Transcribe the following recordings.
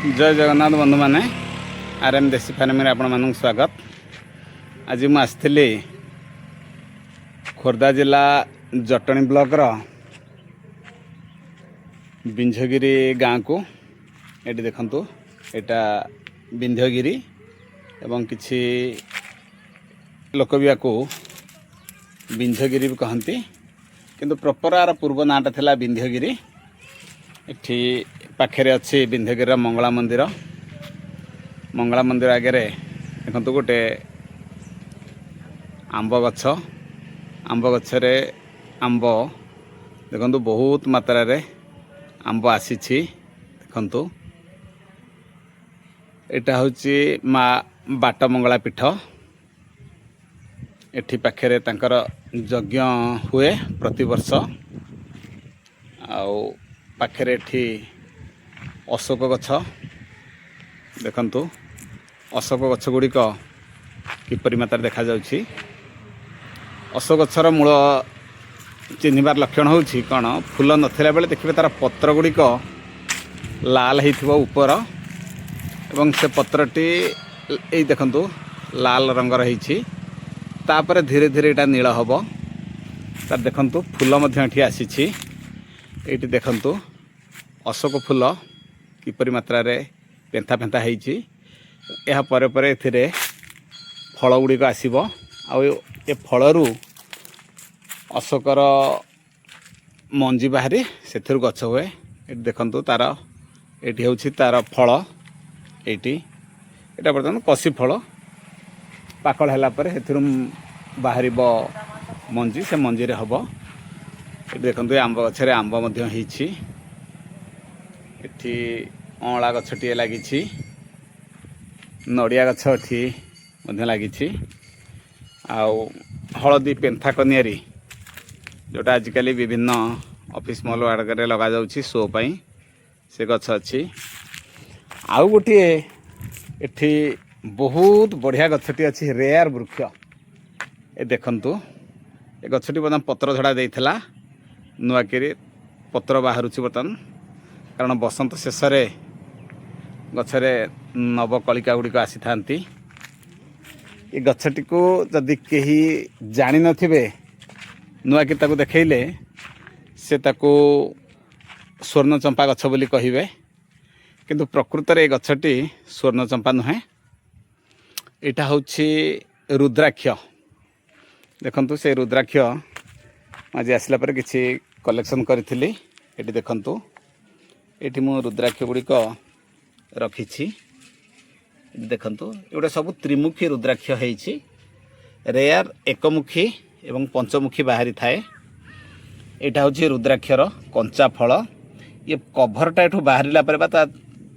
जय जगन्नाथ बंधु मैंने आरएम देसी फार्म में आपण मानक स्वागत। आज मु आसली खोर्धा जिला जटणी ब्लॉक बिंझगिरी गाँव को। ये देखंतु एटा बिंझगिरी एवं किछि लोक भी को बिंझगिरी भी कहती किंतु प्रॉपर आर पूर्व नाटा थिला बिंझगिरी। एठी पाखे अच्छी बिंझगिरी मंगला मंदिर आगे देखो गोटे आंब गछरे आंब देखो बहुत मात्रा रे आंब आसी देखु। एटा हूँ माँ बाट मंगला पीठ। एठी पाखे तांकर यज्ञ हुए प्रति वर्ष। आउ पाखे एठी अशोक गछ देखंतु। अशोक गछ गुड़िक किपरि मात्रा देखा जाउछि। अशोक गछर मूल चिन्हबार लक्षण होउछि कौन, फूल नथिला बेले देखिबे तार पत्र गुड़िक लाल हेइथिबो ऊपर एवं से पत्रटी एई देखंतु लाल रंगर हेइछि। तापर धीरे धीरे एटा नील हबो। तार देखंतु फूल मध्य एठी आसीछि। एठी देखंतु अशोक फूल किपरि मात्रा रे पेंथा पेंथा हेइछि। एहा परे परे एथिरे फल गुड़िक आसीबो। आ ए फलरू अशोकर मंजी बाहरी सेथिरु गछ हुए। एठी देखंतु तार एठी होछि तार फल। एटी एटा बर्तमान कसी फल पाकल हैला परे हेथिरु बाहरिबो मंजी। से मंजी रे हबो। एठी देखंतु आंब गछरे आंब मध्य हेइछि। एठी अँला गछटिए लागिछि। नड़िया गछ एठी मध्य लागिछि। आउ हलदी पेंथा कनियारी जोटा आजिकली विभिन्न ऑफिस मॉल आड़े लगा जाउछि शो पई, से गछ अछि। आउ गोटिए एठी बहुत बढ़िया गछटी अछि, रेयर वृक्ष। ए देखंतु ए गछटी बर्तमान पत्र झड़ा देइथिला, नुआकिरी पत्र बाहरुछि बर्तमान। कारण बसंत शेष गछरे नवकलिका गुड़िक आसी थांती। ये गछटी को जदि केही जानि नथिबे नुआकी ताकू देखैले से ताकू स्वर्ण चंपा गछ बोली कहिबे, किंतु प्रकृत रे गछटी स्वर्ण चंपा नुहे। एटा होछि रुद्राक्ष। देखंतु से रुद्राक्ष आज आसला पर किछि कलेक्शन करथिली। एटी देखंतु एटी मु रुद्राक्ष गुड़िक रखिछि। देखंतु एगुड़ा सब त्रिमुखी रुद्राक्ष हेइछि। रेयर एकमुखी एवं पंचमुखी बाहरी थाए। एटा होछि रुद्राक्षर कंचा फल। ये कभरटा एठू बाहरिला परे बा ता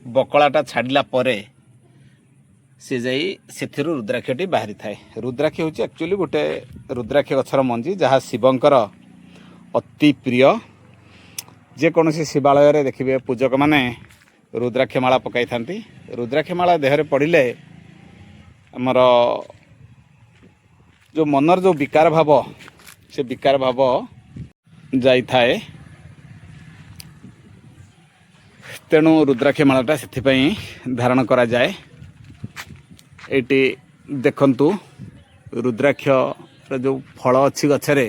बकलाटा छाडिला परे से जाई सेथिरु रुद्राक्षटी बाहरी थाए। रुद्राक्ष होछि एक्चुअली गोटे रुद्राक्ष गछर मंजी, जहाँ शिवंकर अति प्रिय। जे कोनोसी शिवालय रे देखिबे पूजक माने रुद्राक्ष माला पकाई थांती। रुद्राक्ष माला देहरे पड़िले हमर जो मनर जो विकार भाव, से विकार भाव जाई थाए। तेणु रुद्राक्ष मालाटा सेथिपई धारण करा जाए। एटी देखंतु रुद्राक्ष जो फल अच्छी गछरे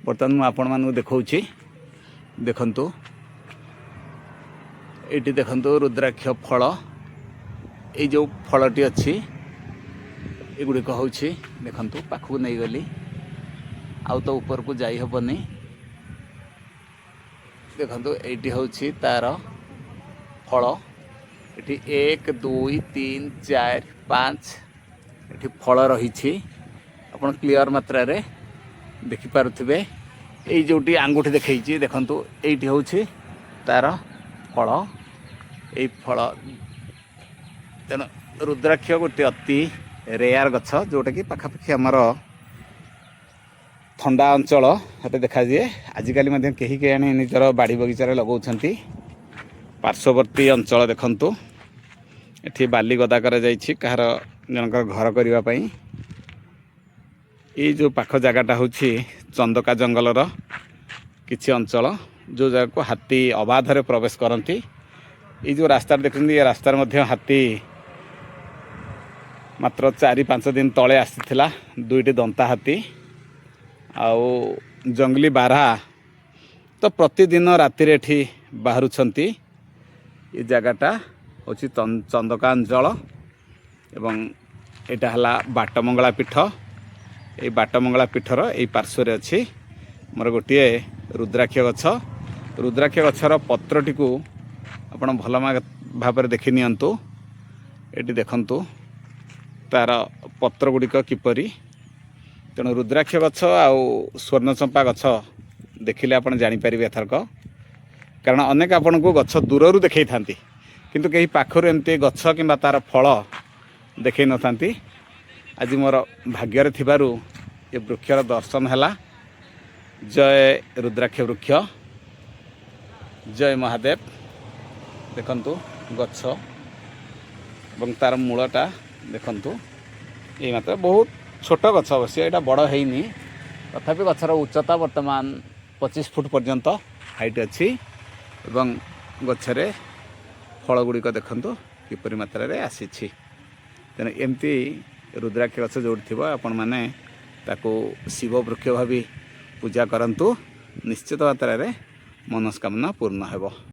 बर्तमान मु आपण मानू देखौछि। देखंतु एटी देखंतु रुद्राक्ष फल। ए जो फलटी अच्छी एगुड़िक होछि देखंतु पाखु नहीं गली आउ तो ऊपर को जाई हबनी। देखंतु एटी होछि तार फल। एटी 1 2 3 4 5 एटी फल रही। आपण क्लियर मात्रा रे देखि पारुथिबे। एई जोटी आंगुठी देखैछि देखंतु एटी होछि तार फल। एई फल तेणु रुद्राक्ष गोटे अति रेयर गछ, जोटा कि पाखापाखि आमर ठंडा अंचल हते देखा जाए। आजिकल मध्य केही के आनी निजर बाड़ी बगीचारे लगाउछंती। पार्श्ववर्ती अंचल देखंतु एठी बाली गदा कर जाइछि कहार जनकर घर करिवा पई। ये जो पाख जगटा हूँ चंदका जंगलर किछि अंचल, जो जगह को हाथी अबाधरे प्रवेश करती। ये जो रास्ता देखते ये रास्तार मध्य हाथी मात्र 4-5 दिन तले आसीथिला 2टी दंता हाथी आउ जंगली बारहा तो प्रतिदिन राति एठी बाहरुछंती। ये जगहटा हूँ चंदका अंचल एवं एटा हला बाटमंगला पीठ। ये बाटमंगला पीठर ये पार्श्व अच्छी मोर गोटे रुद्राक्ष गछ। रुद्राक्ष गछर पत्रटी को आपण भल भाव देखि नियंतु। एटी देखंतु तार पत्र गुड़िक किपरि। तेणु रुद्राक्ष गछ आउ स्वर्णचंपा गछ देखिले आपण जानीपारे एथरक, कारण अनेक आपण को गछ दूररू देखई थांती किंतु कहीं पाखर एमती गछ किंबा तार फल देखई न थांती। आज मोर भाग्य थिबारु ये वृक्षर दर्शन हैला। जय रुद्राक्ष वृक्ष, जय महादेव। देखंतु गछ एवं तार मूलटा देखंतु, ये मात्र बहुत छोट गछ अवश्य, यहाँ बड़ हैनी तथापि गछर उच्चता वर्तमान 25 फुट पर्यंत हाइट अच्छी एवं गछरे फल गुड़िक देखंतु किपरि मात्रा रे आसीछि। तेणु एमती रुद्राक्ष गछ जोड़ी थी आपण मैंने ताको शिव वृक्ष भावी पूजा करंतु, निश्चित मात्रा रे मनस्कामना पूर्ण हेबो।